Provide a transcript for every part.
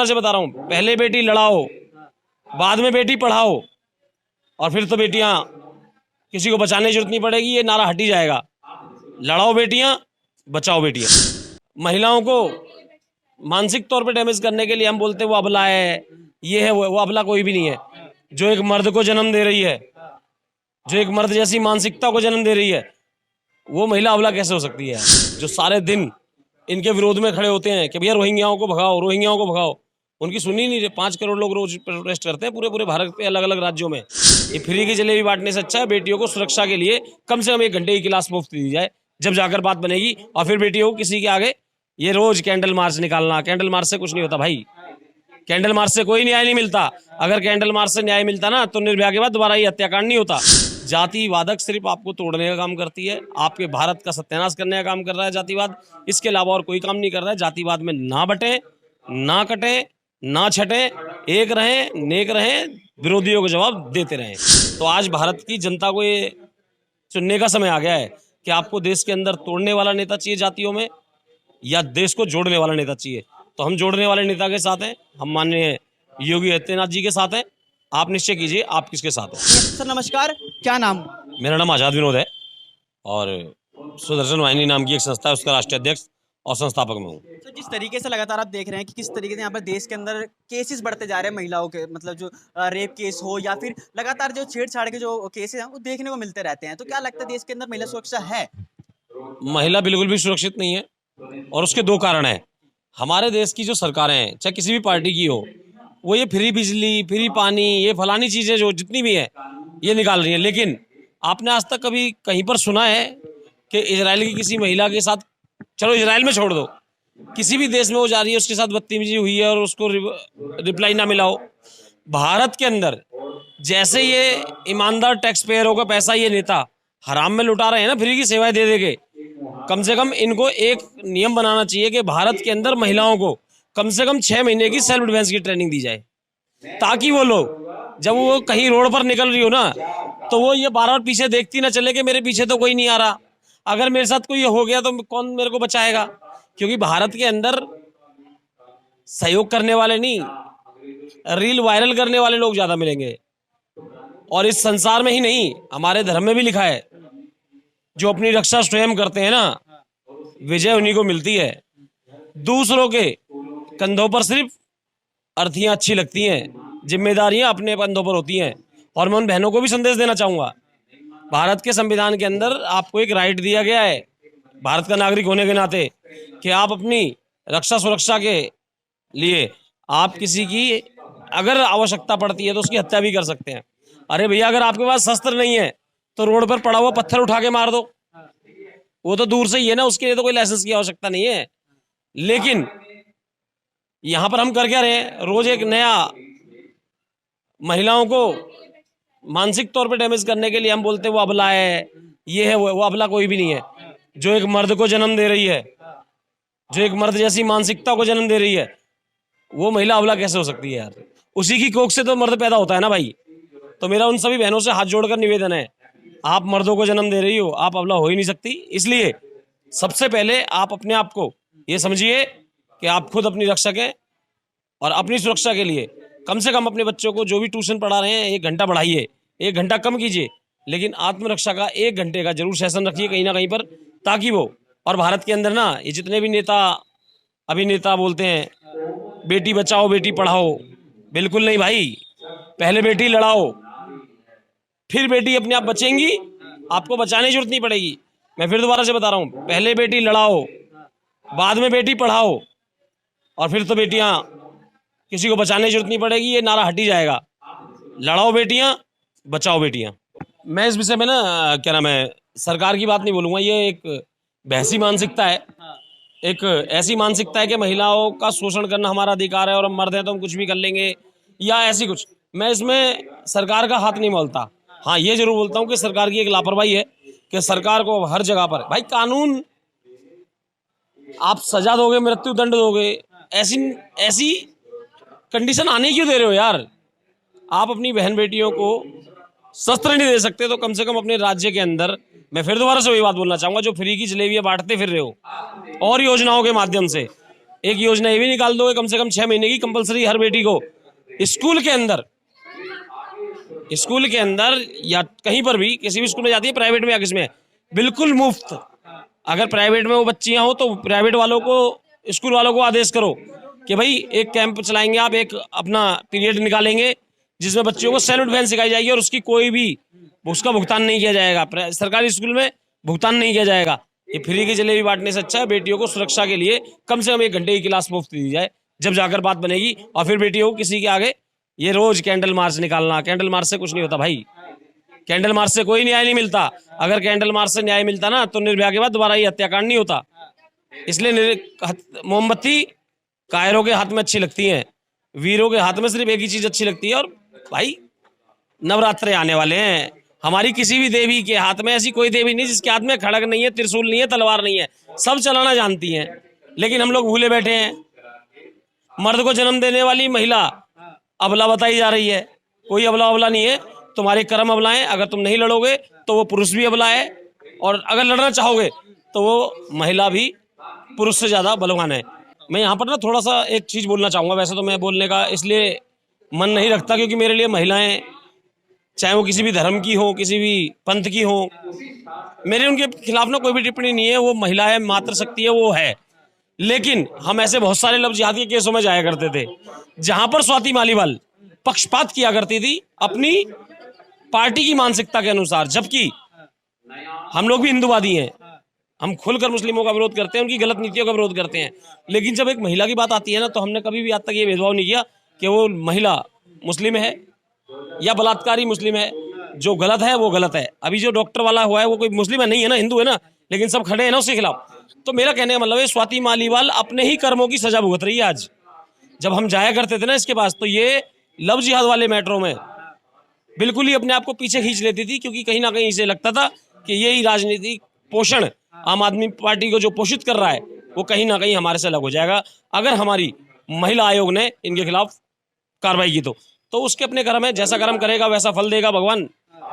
से बता रहा हूँ, पहले बेटी लड़ाओ, बाद में बेटी पढ़ाओ, और फिर तो बेटियां किसी को बचाने की जरूरत नहीं पड़ेगी। ये नारा हट ही जाएगा। लड़ाओ बेटियां, बचाओ बेटियां। महिलाओं को मानसिक तौर पे डैमेज करने के लिए हम बोलते हैं वो अबला है, ये है, वो अबला कोई भी नहीं है। जो एक मर्द को जन्म दे रही है, जो एक मर्द जैसी मानसिकता को जन्म दे रही है, वो महिला अबला कैसे हो सकती है? जो सारे दिन इनके विरोध में खड़े होते हैं कि भैया रोहिंग्याओं को भगाओ, रोहिंग्याओं को भगाओ, उनकी सुनी नहीं रहे। 5 करोड़ लोग रोज प्रोटेस्ट करते हैं पूरे भारत के अलग अलग राज्यों में। ये फ्री की जलेबी बांटने से अच्छा है बेटियों को सुरक्षा के लिए कम से कम 1 घंटे की क्लास मुफ्त दी जाए, जब जाकर बात बनेगी। और फिर बेटियों को किसी के आगे ये रोज कैंडल मार्च निकालना, कैंडल मार्च से कुछ नहीं होता भाई। कैंडल मार्च से कोई न्याय नहीं मिलता। अगर कैंडल मार्च से न्याय मिलता ना तो निर्भया के बाद दोबारा ये हत्याकांड नहीं होता। जातिवादक सिर्फ आपको तोड़ने का काम करती है, आपके भारत का सत्यानाश करने का काम कर रहा है जातिवाद। इसके अलावा और कोई काम नहीं कर रहा है। जातिवाद में ना बटें, ना कटें, ना छटें, एक रहें, नेक रहें, विरोधियों को जवाब देते रहें। तो आज भारत की जनता को ये चुनने का समय आ गया है कि आपको देश के अंदर तोड़ने वाला नेता चाहिए जातियों में, या देश को जोड़ने वाला नेता चाहिए। तो हम जोड़ने वाले नेता के साथ हैं, हम माननीय योगी आदित्यनाथ जी के साथ हैं। आप निश्चय कीजिए आप किसके साथ हैं। सर नमस्कार, क्या नाम? मेरा नाम आजाद विनोद है और सुदर्शन वाहिनी नाम की एक संस्था है, उसका राष्ट्रीय अध्यक्ष और संस्थापक मैं हूँ। तो जिस तरीके से लगातार आप देख रहे हैं कि किस तरीके से यहाँ पर देश के अंदर केसेस बढ़ते जा रहे हैं महिलाओं के, मतलब जो रेप केस हो या फिर लगातार जो छेड़छाड़ के जो केसेस हैं वो देखने को मिलते रहते हैं, तो क्या लगता है देश के अंदर महिला सुरक्षा है? महिला बिल्कुल भी सुरक्षित नहीं है और उसके 2 कारण हैं। हमारे देश की जो सरकारें हैं, चाहे किसी भी पार्टी की हो, वो ये फ्री बिजली, फ्री पानी, ये फलानी चीज़ें जो जितनी भी हैं ये निकाल रही हैं। लेकिन आपने आज तक कभी कहीं पर सुना है कि इजराइल की किसी महिला के साथ, चलो इजराइल में छोड़ दो, किसी भी देश में वो जा रही है उसके साथ बदतमीजी हुई है और उसको रिप्लाई ना मिला हो? भारत के अंदर जैसे ये ईमानदार टैक्स पेयरों का पैसा ये नेता हराम में लुटा रहे हैं ना, फ्री की सेवाएं दे देके, कम से कम इनको एक नियम बनाना चाहिए कि भारत के अंदर महिलाओं को कम से कम 6 महीने की सेल्फ डिफेंस की ट्रेनिंग दी जाए, ताकि वो लोग जब वो कहीं रोड पर निकल रही हो ना तो वो ये बार-बार पीछे देखती ना चले कि मेरे पीछे तो कोई नहीं आ रहा, अगर मेरे साथ कोई हो गया तो कौन मेरे को बचाएगा? क्योंकि भारत के अंदर सहयोग करने वाले नहीं, रील वायरल करने वाले लोग ज्यादा मिलेंगे। और इस संसार में ही नहीं, हमारे धर्म में भी लिखा है, जो अपनी रक्षा स्वयं करते हैं ना, विजय उन्हीं को मिलती है। दूसरों के कंधों पर सिर्फ अर्थियां अच्छी लगती हैं, जिम्मेदारियां अपने कंधों पर होती हैं। और मैं उन बहनों को भी संदेश देना चाहूंगा, भारत के संविधान के अंदर आपको एक राइट दिया गया है भारत का नागरिक होने के नाते, कि आप अपनी रक्षा सुरक्षा के लिए आप किसी की अगर आवश्यकता पड़ती है तो उसकी हत्या भी कर सकते हैं। अरे भैया, अगर आपके पास शस्त्र नहीं है तो रोड पर पड़ा हुआ पत्थर उठा के मार दो, वो तो दूर से ही है ना, उसके लिए तो कोई लाइसेंस की आवश्यकता नहीं है। लेकिन यहां पर हम कर क्या रहे हैं? रोज एक नया महिलाओं को मानसिक तौर पे डैमेज करने के लिए हम बोलते हैं वो अबला है, ये है, वो अबला कोई भी नहीं है। जो एक मर्द को जन्म दे रही है, जो एक मर्द जैसी मानसिकता को जन्म दे रही है, वो महिला अबला कैसे हो सकती है यार? उसी की कोख से तो मर्द पैदा होता है ना भाई। तो मेरा उन सभी बहनों से हाथ जोड़कर निवेदन है, आप मर्दों को जन्म दे रही हो, आप अबला हो ही नहीं सकती। इसलिए सबसे पहले आप अपने आप को ये समझिए कि आप खुद अपनी रक्षा करें, और अपनी सुरक्षा के लिए कम से कम अपने बच्चों को जो भी ट्यूशन पढ़ा रहे हैं 1 घंटा बढ़ाइए, 1 घंटा कम कीजिए, लेकिन आत्मरक्षा का 1 घंटे का जरूर सेशन रखिए कहीं ना कहीं पर, ताकि वो, और भारत के अंदर ना ये जितने भी नेता अभिनेता बोलते हैं बेटी बचाओ बेटी पढ़ाओ, बिल्कुल नहीं भाई। पहले बेटी लड़ाओ, फिर बेटी अपने आप बचेंगी, आपको बचाने की जरूरत नहीं पड़ेगी। मैं फिर दोबारा से बता रहा हूँ, पहले बेटी लड़ाओ, बाद में बेटी पढ़ाओ, और फिर तो बेटियां किसी को बचाने की जरूरत नहीं पड़ेगी। ये नारा हट ही जाएगा। लड़ाओ बेटियां, बचाओ बेटियां। मैं इस विषय में ना क्या नाम है, सरकार की बात नहीं बोलूंगा। ये एक बहसी मानसिकता है, एक ऐसी मानसिकता है कि महिलाओं का शोषण करना हमारा अधिकार है और हम मर्द हैं तो हम कुछ भी कर लेंगे, या ऐसी कुछ। मैं इसमें सरकार का हाथ नहीं बोलता। हाँ, ये जरूर बोलता हूँ कि सरकार की एक लापरवाही है कि सरकार को हर जगह पर, भाई कानून, आप सजा दोगे, मृत्यु दंड दोगे, ऐसी कंडीशन आने क्यों दे रहे हो यार? आप अपनी बहन बेटियों को शस्त्र नहीं दे सकते तो कम से कम अपने राज्य के अंदर, मैं फिर दोबारा से वही बात बोलना चाहूंगा, जो फ्री की जलेबियां बांटते फिर रहे हो और योजनाओं के माध्यम से, एक योजना ये भी निकाल दो कम से कम 6 महीने की कंपलसरी हर बेटी को स्कूल के अंदर या कहीं पर भी किसी भी स्कूल में जाती है, प्राइवेट में या किसी में, बिल्कुल मुफ्त। अगर प्राइवेट में वो बच्चियां हो तो प्राइवेट वालों को, स्कूल वालों को आदेश करो कि भाई एक कैंप चलाएंगे, आप एक अपना पीरियड निकालेंगे जिसमें बच्चों को सेल्फ डिफेंस सिखाई जाएगी और उसकी कोई भी उसका भुगतान नहीं किया जाएगा। सरकारी स्कूल में भुगतान नहीं किया जाएगा। ये फ्री की जलेबी बांटने से अच्छा है बेटियों को सुरक्षा के लिए कम से कम 1 घंटे की क्लास मुफ्त दी जाए, जब जाकर बात बनेगी। और फिर बेटियों को किसी के आगे ये रोज कैंडल मार्च निकालना, कैंडल मार्च से कुछ नहीं होता भाई, कैंडल मार्च से कोई न्याय नहीं मिलता। अगर कैंडल मार्च से न्याय मिलता ना तो निर्भया के बाद दोबारा ये हत्याकांड नहीं होता। इसलिए मोमबत्ती कायरों के हाथ में अच्छी लगती है, वीरों के हाथ में सिर्फ एक ही चीज अच्छी लगती है। और भाई नवरात्रे आने वाले हैं, हमारी किसी भी देवी के हाथ में ऐसी कोई देवी नहीं जिसके हाथ में खड़ग नहीं है, त्रिशूल नहीं है, तलवार नहीं है। सब चलाना जानती हैं, लेकिन हम लोग भूले बैठे हैं। मर्द को जन्म देने वाली महिला अबला बताई जा रही है। कोई अबला नहीं है, तुम्हारे कर्म अबला हैं। अगर तुम नहीं लड़ोगे तो वो पुरुष भी अबला है, और अगर लड़ना चाहोगे तो वो महिला भी पुरुष से ज्यादा बलवान है। मैं यहाँ पर ना थोड़ा सा एक चीज बोलना चाहूंगा। वैसे तो मैं बोलने का इसलिए मन नहीं रखता क्योंकि मेरे लिए महिलाएं, चाहे वो किसी भी धर्म की हो, किसी भी पंथ की हो, मेरे उनके खिलाफ ना कोई भी टिप्पणी नहीं है। वो महिला है, मातृशक्ति है, वो है। लेकिन हम ऐसे बहुत सारे लव जिहाद के केसों में जाया करते थे जहां पर स्वाति मालीवाल पक्षपात किया करती थी अपनी पार्टी की मानसिकता के अनुसार, जबकि हम लोग भी हिंदूवादी हैं, हम खुलकर मुस्लिमों का विरोध करते हैं, उनकी गलत नीतियों का विरोध करते हैं। लेकिन जब एक महिला की बात आती है ना, तो हमने कभी भी आज तक ये भेदभाव नहीं किया कि वो महिला मुस्लिम है या बलात्कारी मुस्लिम है। जो गलत है वो गलत है। अभी जो डॉक्टर वाला हुआ है वो कोई मुस्लिम है नहीं है ना, हिंदू है ना, लेकिन सब खड़े हैं ना उसके खिलाफ। तो मेरा कहने का मतलब है स्वाति मालीवाल अपने ही कर्मों की सजा भुगत रही है आज। जब हम जाया करते थे ना इसके पास, तो ये लव जिहाद वाले मैटरों में बिल्कुल ही अपने आप को पीछे खींच लेती थी, क्योंकि कहीं ना कहीं इसे लगता था कि यही राजनीतिक पोषण आम आदमी पार्टी को जो पोषित कर रहा है वो कहीं ना कहीं हमारे से अलग हो जाएगा अगर हमारी महिला आयोग ने इनके खिलाफ कार्रवाई की। तो उसके अपने कर्म है, जैसा कर्म करेगा वैसा फल देगा भगवान।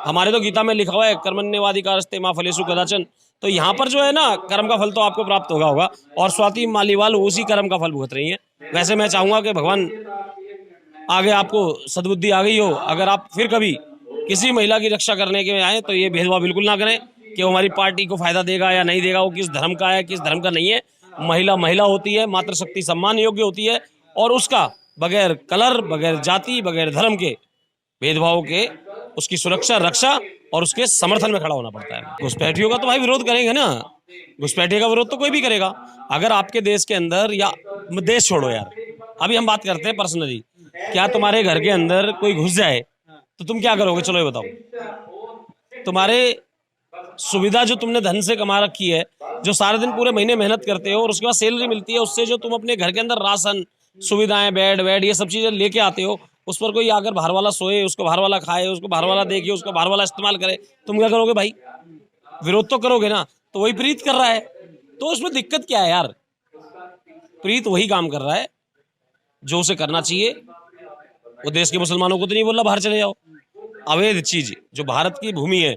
हमारे तो गीता में लिखा हुआ है कर्मण्येवाधिकारस्ते मा फलेषु कदाचन। तो यहाँ पर जो है ना, कर्म का फल तो आपको प्राप्त होगा। और स्वाति मालीवाल उसी कर्म का फल भुगत रही है। वैसे मैं चाहूंगा कि भगवान आगे आपको सद्बुद्धि आ गई हो, अगर आप फिर कभी किसी महिला की रक्षा करने के आए तो ये भेदभाव बिल्कुल ना करें कि वो हमारी पार्टी को फायदा देगा या नहीं देगा, वो किस धर्म का है किस धर्म का नहीं है। महिला होती है, मातृशक्ति सम्मान योग्य होती है, और उसका बगैर कलर, बगैर जाति, बगैर धर्म के भेदभाव के उसकी सुरक्षा, रक्षा और उसके समर्थन में खड़ा होना पड़ता है। घुसपैठियों का तो भाई विरोध करेंगे ना, घुसपैठिए का विरोध तो कोई भी करेगा। अगर आपके देश के अंदर, या देश छोड़ो यार, अभी हम बात करते हैं पर्सनली, क्या तुम्हारे घर के अंदर कोई घुस जाए तो तुम क्या करोगे? चलो ये बताओ। तुम्हारे सुविधा जो तुमने धन से कमा रखी है, जो सारे दिन पूरे महीने मेहनत करते हो और उसके बाद सैलरी मिलती है, उससे जो तुम अपने घर के अंदर राशन, सुविधाएं, बेड ये सब चीजें लेके आते हो, उस पर कोई आकर बाहर वाला सोए, उसको बाहर वाला खाए, उसको बाहर वाला देखे, उसको बाहर वाला इस्तेमाल करे, तुम क्या करोगे भाई? विरोध तो करोगे ना। तो वही प्रीत कर रहा है, तो उसमें दिक्कत क्या है यार? प्रीत वही काम कर रहा है जो उसे करना चाहिए। वो देश के मुसलमानों को तो नहीं बोल रहा बाहर चले जाओ। अवैध चीज जो भारत की भूमि है,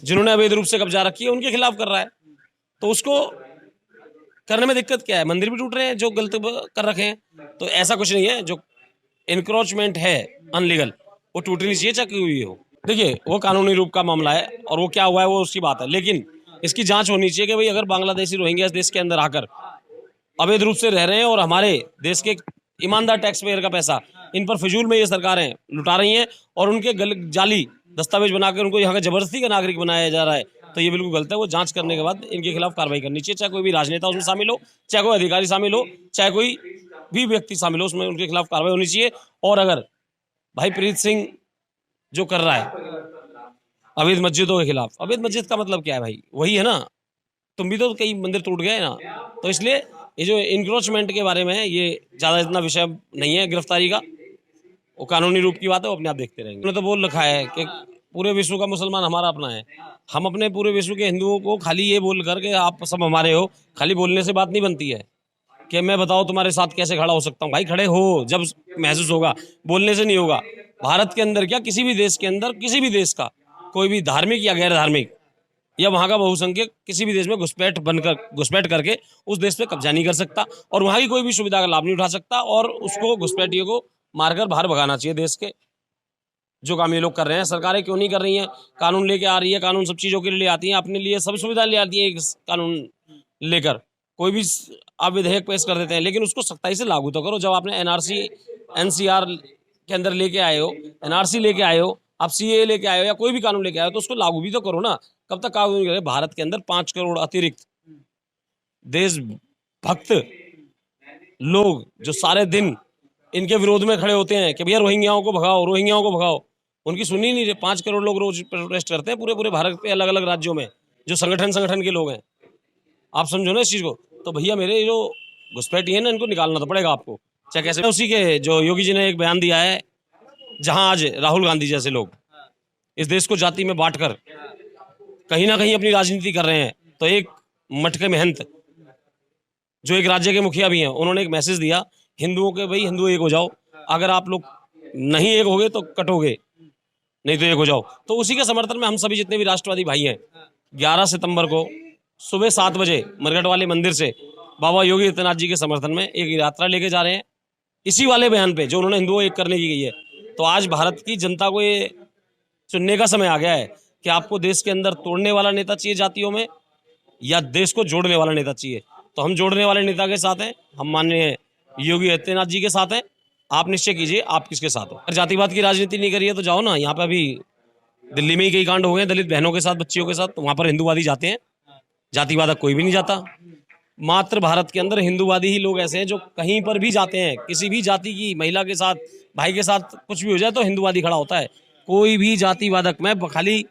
जिन्होंने अवैध रूप से कब्जा रखी है, उनके खिलाफ कर रहा है। तो उसको करने में दिक्कत क्या है? मंदिर भी टूट रहे हैं जो गलत कर रखे हैं। तो ऐसा कुछ नहीं है। जो इनक्रोचमेंट है अनलीगल, वो टूटनी नहीं चाहिए, चाहे कोई भी हो। देखिए, वो कानूनी रूप का मामला है और वो क्या हुआ है वो उसकी बात है, लेकिन इसकी जांच होनी चाहिए कि भाई अगर बांग्लादेशी रोहिंग्या इस देश के अंदर आकर अवैध रूप से रह रहे हैं और हमारे देश के ईमानदार टैक्स पेयर का पैसा इन पर फिजूल में ये सरकारें लुटा रही हैं और उनके जाली दस्तावेज बनाकर उनको यहाँ का जबरदस्ती का नागरिक बनाया जा रहा है, तो ये बिल्कुल गलत है। वो जांच करने के बाद इनके खिलाफ कार्रवाई करनी चाहिए, चाहे कोई भी राजनेता उसमें शामिल हो, चाहे कोई अधिकारी शामिल हो, चाहे कोई भी व्यक्ति शामिल हो, उसमें उनके खिलाफ कार्रवाई होनी चाहिए। और अगर भाई प्रीत सिंह जो कर रहा है अवैध मस्जिदों के खिलाफ, अवैध मस्जिद का मतलब क्या है भाई? वही है ना, तुम भी तो कई मंदिर टूट गए ना। तो इसलिए ये जो इंक्रोचमेंट के बारे में है, ये ज़्यादा इतना विषय नहीं है गिरफ्तारी का, वो कानूनी रूप की बात है, वो अपने आप देखते रहेंगे। उन्होंने तो बोल रखा है कि पूरे विश्व का मुसलमान हमारा अपना है। हम अपने पूरे विश्व के हिंदुओं को खाली ये बोल कर के आप सब हमारे हो, खाली बोलने से बात नहीं बनती है कि मैं बताओ तुम्हारे साथ कैसे खड़ा हो सकता हूँ। भाई खड़े हो जब महसूस होगा, बोलने से नहीं होगा। भारत के अंदर क्या, किसी भी देश के अंदर, किसी भी देश का कोई भी धार्मिक या गैर धार्मिक या वहाँ का बहुसंख्यक किसी भी देश में घुसपैठ करके उस देश पे कब्जा नहीं कर सकता और वहाँ की कोई भी सुविधा का लाभ नहीं उठा सकता और उसको घुसपैठियों को मारकर बाहर भगाना चाहिए देश के। जो काम ये लोग कर रहे हैं, सरकारें क्यों नहीं कर रही हैं? कानून लेके आ रही है, कानून सब चीज़ों के लिए आती हैं, अपने लिए सब सुविधा ले आती है कानून लेकर। कोई भी आप विधेयक पेश कर देते हैं, लेकिन उसको सख्ताई से लागू तो करो। जब आपने एनआरसी एनसीआर के अंदर लेके आए हो, एनआरसी लेके आए हो, आप सीए लेके आए हो या कोई भी कानून लेके आए हो, तो उसको लागू भी तो करो ना। कब तक कानून करें? भारत के अंदर 5 करोड़ अतिरिक्त देशभक्त लोग जो सारे दिन इनके विरोध में खड़े होते हैं कि भैया रोहिंग्याओं को भगाओ, रोहिंग्याओं को भगाओ, उनकी सुनी नहीं रहे। 5 करोड़ लोग रोज प्रोटेस्ट करते हैं पूरे पूरे भारत के अलग अलग राज्यों में, जो संगठन के लोग हैं। आप समझो ना इस चीज़ को। तो भैया मेरे जो घुसपैठी है ना, इनको निकालना तो पड़ेगा आपको, चाहे कैसे। उसी के जो योगी जी ने एक बयान दिया है, जहां आज राहुल गांधी जैसे लोग इस देश को जाति में बांटकर कहीं ना कहीं अपनी राजनीति कर रहे हैं, तो एक मटके महंत जो एक राज्य के मुखिया भी हैं, उन्होंने एक मैसेज दिया हिंदुओं के, भाई हिंदू एक हो जाओ, अगर आप लोग नहीं एक होगे तो कटोगे, नहीं तो एक हो जाओ। तो उसी के समर्थन में हम सभी जितने भी राष्ट्रवादी भाई हैं 11 सितंबर को सुबह 7 बजे मरघट वाले मंदिर से बाबा योगी आदित्यनाथ जी के समर्थन में एक यात्रा लेके जा रहे हैं, इसी वाले बयान पे जो उन्होंने हिंदुओं एक करने की गई है। तो आज भारत की जनता को ये चुनने का समय आ गया है कि आपको देश के अंदर तोड़ने वाला नेता चाहिए जातियों में, या देश को जोड़ने वाला नेता चाहिए। तो हम जोड़ने वाले नेता के साथ हैं, हम माननीय योगी आदित्यनाथ जी के साथ हैं। आप निश्चय कीजिए आप किसके साथ हो। अगर जातिवाद की राजनीति नहीं करिए तो जाओ ना, यहाँ पे अभी दिल्ली में ही कई कांड हो गए दलित बहनों के साथ, बच्चियों के साथ, तो वहाँ पर हिंदूवादी जाते हैं, जातिवादक कोई भी नहीं जाता। मात्र भारत के अंदर हिंदूवादी ही लोग ऐसे हैं जो कहीं पर भी जाते हैं, किसी भी जाति की महिला के साथ, भाई के साथ कुछ भी हो जाए तो हिंदूवादी खड़ा होता है। कोई भी जातिवादक, मैं खाली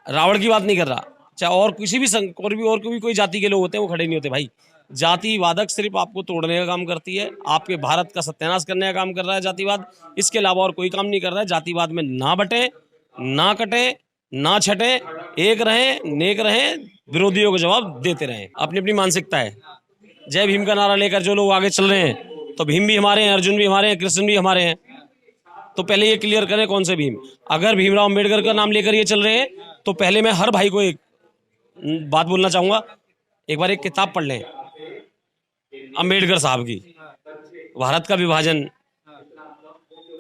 रावण की बात नहीं कर रहा, चाहे और किसी भी और भी कोई जाति के लोग होते हैं, वो खड़े नहीं होते भाई। जातिवादक सिर्फ आपको तोड़ने का काम करती है, आपके भारत का सत्यानाश करने का काम कर रहा है जातिवाद, इसके अलावा और कोई काम नहीं कर रहा है। जातिवाद में ना बटे, ना कटे, ना छटे, एक रहें, नेक रहें, विरोधियों को जवाब देते रहें। अपनी अपनी मानसिकता है। जय भीम का नारा लेकर जो लोग आगे चल रहे हैं, तो भीम भी हमारे हैं, अर्जुन भी हमारे हैं, कृष्ण भी हमारे हैं। तो पहले ये क्लियर करें कौन से भीम। अगर भीमराव अम्बेडकर का नाम लेकर ये चल रहे हैं, तो पहले मैं हर भाई को एक बात बोलना चाहूंगा, एक बार एक किताब पढ़ लें अम्बेडकर साहब की, भारत का विभाजन,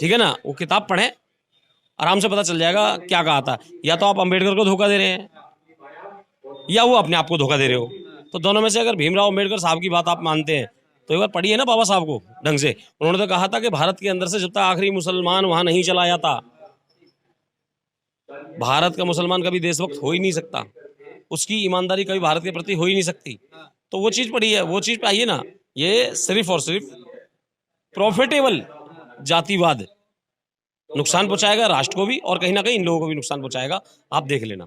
ठीक है ना, वो किताब पढ़ें, आराम से पता चल जाएगा क्या कहा था। या तो आप अम्बेडकर को धोखा दे रहे हैं, या वो अपने आप को धोखा दे रहे हो। तो दोनों में से अगर भीमराव अम्बेडकर साहब की बात आप मानते हैं, तो एक बार पढ़िए ना बाबा साहब को ढंग से। उन्होंने तो कहा था कि भारत के अंदर से जब तक आखिरी मुसलमान वहां नहीं चला जाता, भारत का मुसलमान कभी देशभक्त हो ही नहीं सकता, उसकी ईमानदारी कभी भारत के प्रति हो ही नहीं सकती। तो वो चीज़ पढ़ी है, वो चीज़ पे आइए ना। ये सिर्फ और सिर्फ प्रॉफिटेबल जातिवाद नुकसान पहुंचाएगा राष्ट्र को भी, और कहीं ना कहीं इन लोगों को भी नुकसान पहुंचाएगा। आप देख लेना।